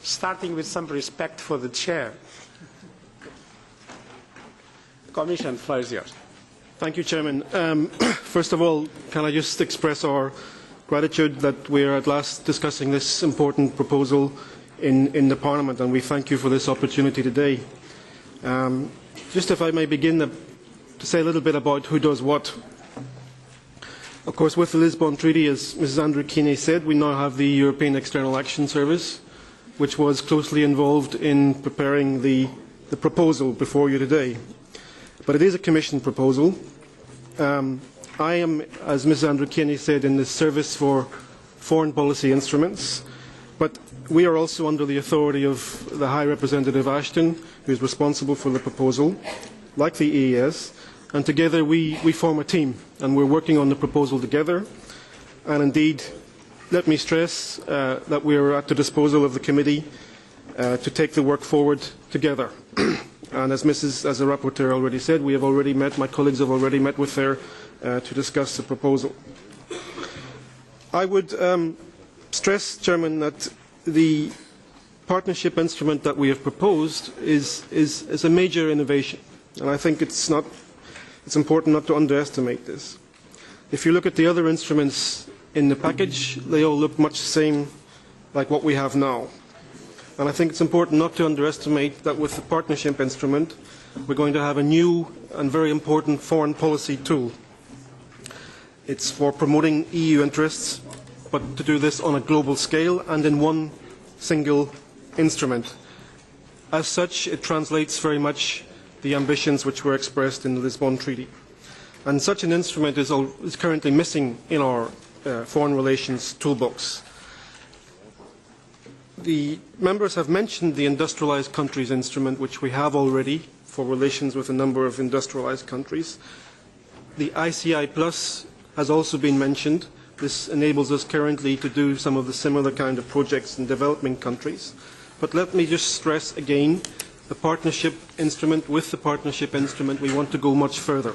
starting with some respect for the chair. Commission, floor is yours. Thank you, Chairman. First of all, can I just express our gratitude that we are at last discussing this important proposal in the Parliament, and we thank you for this opportunity today. Just if I may begin to say a little bit about who does what. Of course, with the Lisbon Treaty, as Mrs. Andrikiene said, we now have the European External Action Service, which was closely involved in preparing the proposal before you today. But it is a Commission proposal. I am, as Mrs. Andrikiene said, in the service for foreign policy instruments, but we are also under the authority of the High Representative Ashton, who is responsible for the proposal, like the EES, and together we form a team, and we're working on the proposal together. And indeed, let me stress that we are at the disposal of the committee to take the work forward together. And as the rapporteur already said, we have already met, my colleagues have already met with her to discuss the proposal. I would stress, Chairman, that the partnership instrument that we have proposed is a major innovation, and I think it's important not to underestimate this. If you look at the other instruments in the package, they all look much the same like what we have now. And I think it's important not to underestimate that with the partnership instrument, we're going to have a new and very important foreign policy tool. It's for promoting EU interests, but to do this on a global scale and in one single instrument. As such, it translates very much the ambitions which were expressed in the Lisbon Treaty. And such an instrument is currently missing in our foreign relations toolbox. The members have mentioned the industrialized countries instrument, which we have already for relations with a number of industrialized countries. The ICI Plus has also been mentioned. This enables us currently to do some of the similar kind of projects in developing countries. But let me just stress again, the partnership instrument, with the partnership instrument, we want to go much further.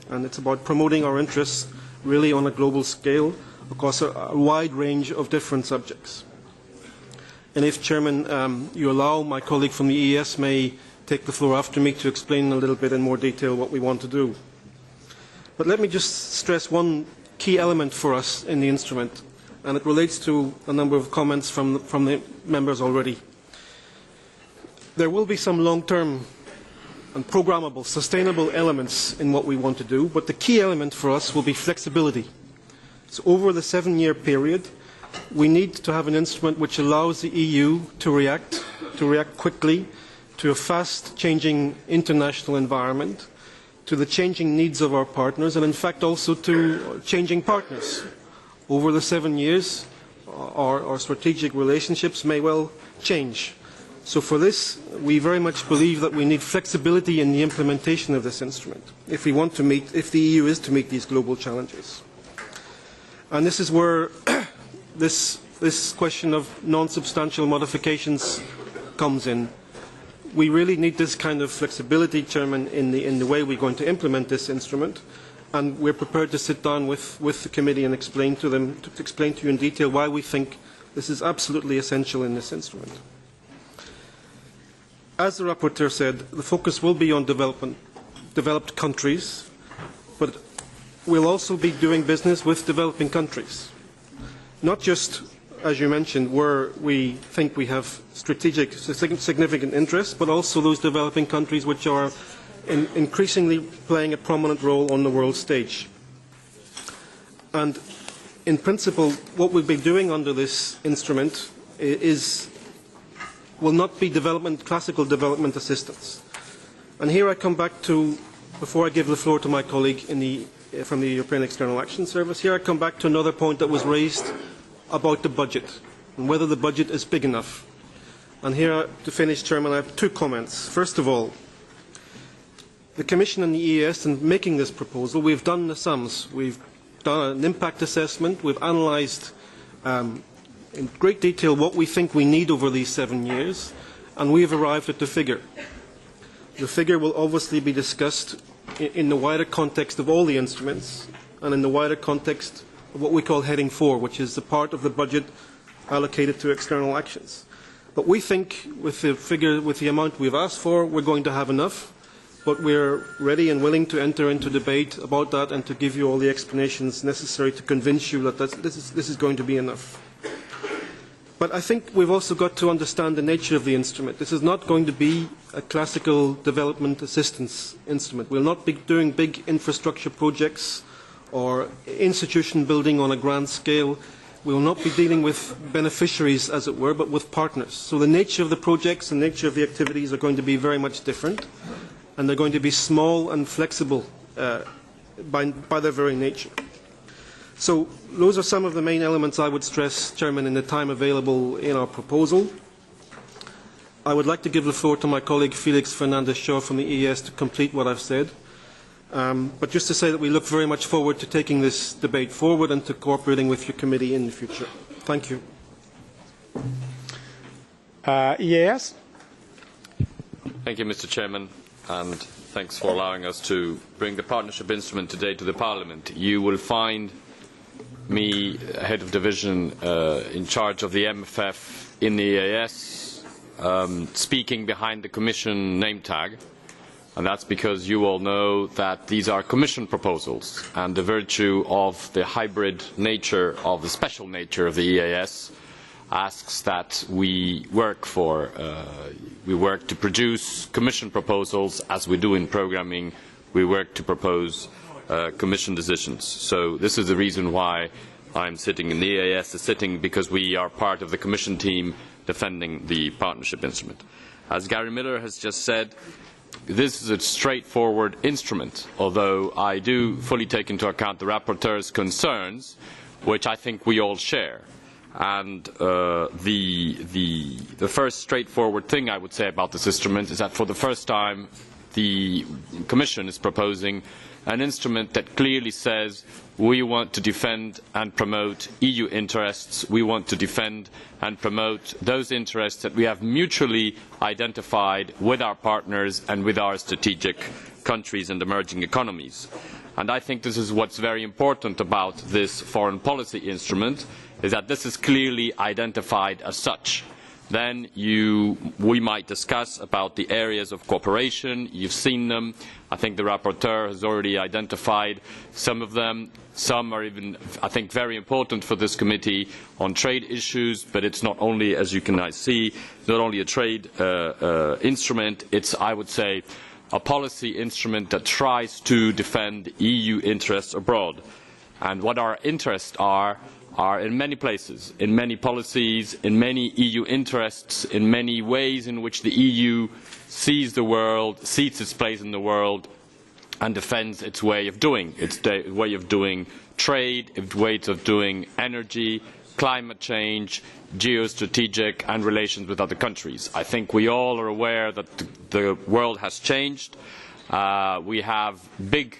And it's about promoting our interests really on a global scale across a wide range of different subjects. And if, Chairman, you allow, my colleague from the EES may take the floor after me to explain a little bit in more detail what we want to do. But let me just stress one key element for us in the instrument, and it relates to a number of comments from the members already. There will be some long-term and programmable, sustainable elements in what we want to do, but the key element for us will be flexibility. So over the 7-year period, we need to have an instrument which allows the EU to react quickly to a fast-changing international environment, to the changing needs of our partners, and in fact also to changing partners. Over the 7 years, our strategic relationships may well change. So for this, we very much believe that we need flexibility in the implementation of this instrument if the EU is to meet these global challenges. And this is where this question of non-substantial modifications comes in. We really need this kind of flexibility, Chairman, in the way we're going to implement this instrument, and we're prepared to sit down with the committee and explain to you in detail why we think this is absolutely essential in this instrument. As the rapporteur said, the focus will be on developed countries, but we'll also be doing business with developing countries. Not just, as you mentioned, where we think we have strategic, significant interests, but also those developing countries which are increasingly playing a prominent role on the world stage. And in principle, what we'll be doing under this instrument will not be classical development assistance. And here I come back to, before I give the floor to my colleague from the European External Action Service, here I come back to another point that was raised about the budget and whether the budget is big enough. And here, to finish, Chairman, I have 2 comments. First of all, the Commission and the EES, in making this proposal, we've done the sums. We've done an impact assessment. We've analysed in great detail what we think we need over these 7 years, and we've arrived at the figure. The figure will obviously be discussed in the wider context of all the instruments and in the wider context of what we call Heading 4, which is the part of the budget allocated to external actions. But we think with the amount we've asked for, we're going to have enough. But we're ready and willing to enter into debate about that and to give you all the explanations necessary to convince you that this is going to be enough. But I think we've also got to understand the nature of the instrument. This is not going to be a classical development assistance instrument. We'll not be doing big infrastructure projects or institution building on a grand scale. We will not be dealing with beneficiaries, as it were, but with partners. So the nature of the projects and the nature of the activities are going to be very much different, and they're going to be small and flexible by their very nature. So those are some of the main elements I would stress, Chairman, in the time available in our proposal. I would like to give the floor to my colleague Felix Fernandez-Shaw from the ES to complete what I've said. But just to say that we look very much forward to taking this debate forward and to cooperating with your committee in the future. Thank you. ES? Thank you, Mr. Chairman, and thanks for allowing us to bring the partnership instrument today to the Parliament. You will find me, head of division in charge of the MFF in the EAS, speaking behind the Commission name tag. And that's because you all know that these are Commission proposals, and the virtue of the hybrid nature, of the special nature of the EAS, asks that we work to produce Commission proposals as we do in programming. We work to propose Commission decisions. So this is the reason why I'm sitting in the EAS, because we are part of the Commission team defending the partnership instrument. As Gary Miller has just said, this is a straightforward instrument, although I do fully take into account the rapporteur's concerns, which I think we all share. And the first straightforward thing I would say about this instrument is that for the first time the Commission is proposing an instrument that clearly says we want to defend and promote EU interests, we want to defend and promote those interests that we have mutually identified with our partners and with our strategic countries and emerging economies. And I think this is what's very important about this foreign policy instrument, is that this is clearly identified as such. Then we might discuss about the areas of cooperation. You've seen them. I think the rapporteur has already identified some of them. Some are even, I think, very important for this committee on trade issues, but it's not only, as you can see, not only a trade instrument, it's, I would say, a policy instrument that tries to defend EU interests abroad. And what our interests are in many places, in many policies, in many EU interests, in many ways in which the EU sees the world, sees its place in the world, and defends its way of doing trade, its ways of doing energy, climate change, geostrategic, and relations with other countries. I think we all are aware that the world has changed. We have big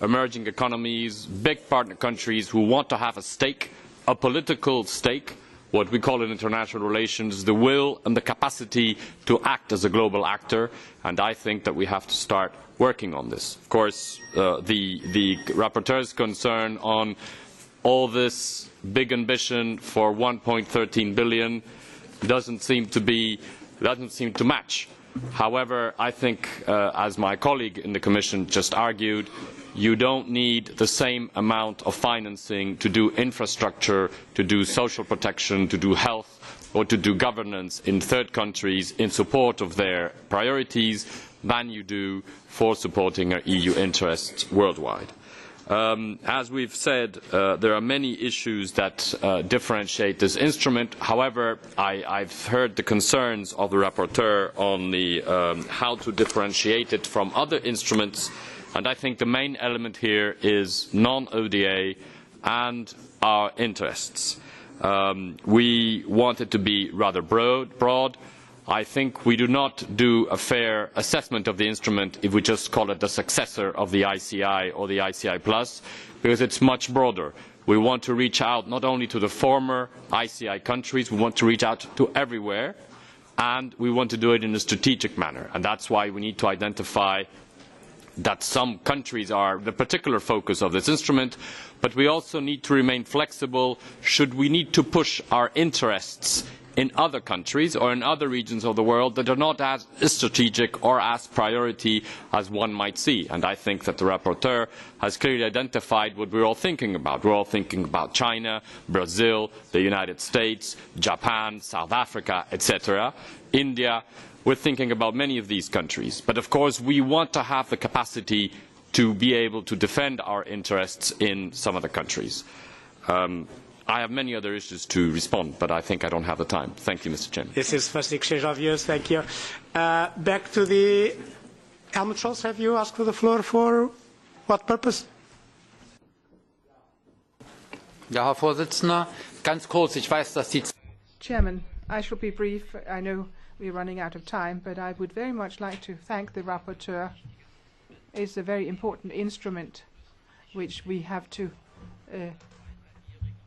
emerging economies, big partner countries who want to have a stake, a political stake, what we call in international relations, the will and the capacity to act as a global actor, and I think that we have to start working on this. Of course, the rapporteur's concern on all this big ambition for 1.13 billion doesn't seem to match. However, I think, as my colleague in the Commission just argued, you don't need the same amount of financing to do infrastructure, to do social protection, to do health, or to do governance in third countries in support of their priorities than you do for supporting our EU interests worldwide. As we've said, there are many issues that differentiate this instrument. However, I've heard the concerns of the rapporteur on the how to differentiate it from other instruments, and I think the main element here is non-ODA and our interests. We want it to be rather broad. I think we do not do a fair assessment of the instrument if we just call it the successor of the ICI or the ICI Plus, because it's much broader. We want to reach out not only to the former ICI countries, we want to reach out to everywhere, and we want to do it in a strategic manner. And that's why we need to identify that some countries are the particular focus of this instrument, but we also need to remain flexible should we need to push our interests in other countries or in other regions of the world that are not as strategic or as priority as one might see. And I think that the rapporteur has clearly identified what we're all thinking about. We're all thinking about China, Brazil, the United States, Japan, South Africa, etc., India. We're thinking about many of these countries. But of course, we want to have the capacity to be able to defend our interests in some of the countries. I have many other issues to respond, but I think I don't have the time. Thank you, Mr. Chairman. This is first exchange of views. Thank you. Back to the Helmut Scholz. Have you asked for the floor for what purpose? Ja, Herr Vorsitzender, ganz kurz. Ich weiß, dass die Chairman, I shall be brief. I know we're running out of time, but I would very much like to thank the rapporteur. It's a very important instrument which we have to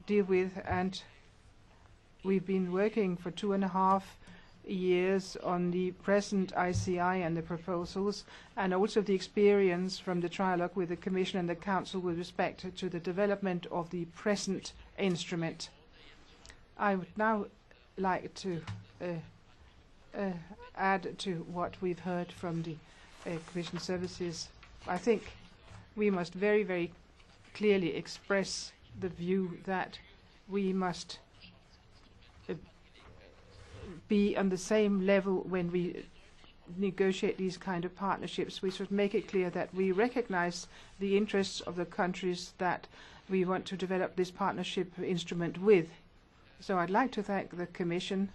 deal with, and we've been working for 2.5 years on the present ICI and the proposals, and also the experience from the trialogue with the Commission and the Council with respect to the development of the present instrument. I would now like to add to what we've heard from the Commission services. I think we must very, very clearly express the view that we must be on the same level when we negotiate these kind of partnerships. We should make it clear that we recognize the interests of the countries that we want to develop this partnership instrument with. So I'd like to thank the Commission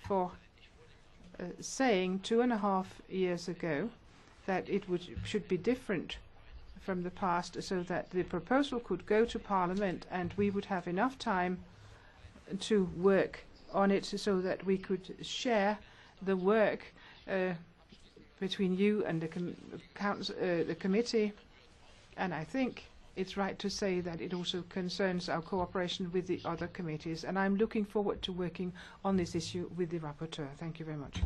for saying 2.5 years ago that it should be different from the past, so that the proposal could go to Parliament and we would have enough time to work on it, so that we could share the work between you and the committee. And I think it's right to say that it also concerns our cooperation with the other committees. And I'm looking forward to working on this issue with the rapporteur. Thank you very much.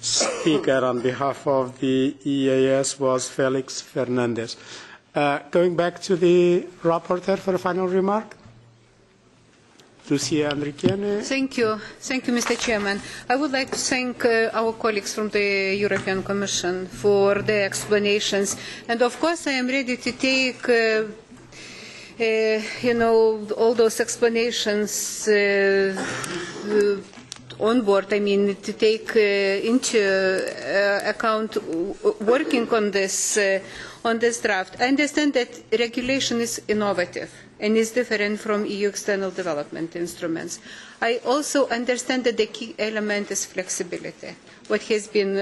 Speaker on behalf of the EAS was Felix Fernandez. Going back to the rapporteur for a final remark. Lucia Andrikiene. Thank you, Mr. Chairman. I would like to thank our colleagues from the European Commission for their explanations, and of course I am ready to take all those explanations on board. I mean, to take into account working on this draft. I understand that regulation is innovative and is different from EU external development instruments. I also understand that the key element is flexibility, what has been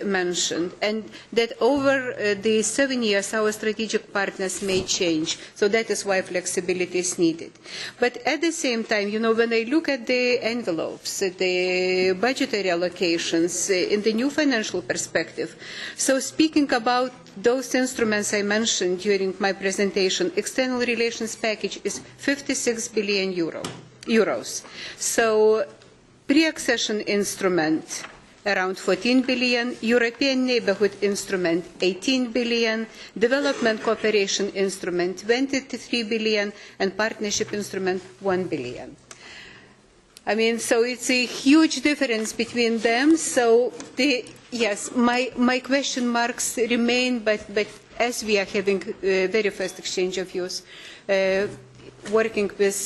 mentioned, and that over the 7 years our strategic partners may change, so that is why flexibility is needed. But at the same time, when I look at the envelopes, the budgetary allocations in the new financial perspective, so speaking about those instruments I mentioned during my presentation, external relations package is 56 billion euros. So pre-accession instrument around 14 billion, European neighbourhood instrument 18 billion, development cooperation instrument 23 billion, and partnership instrument 1 billion. I mean, so it's a huge difference between them. So yes, my question marks remain, but as we are having a very first exchange of views, working with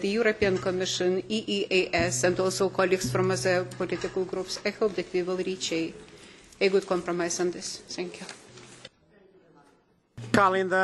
the European Commission, EEAS, and also colleagues from other political groups, I hope that we will reach a good compromise on this. Thank you. Calendar.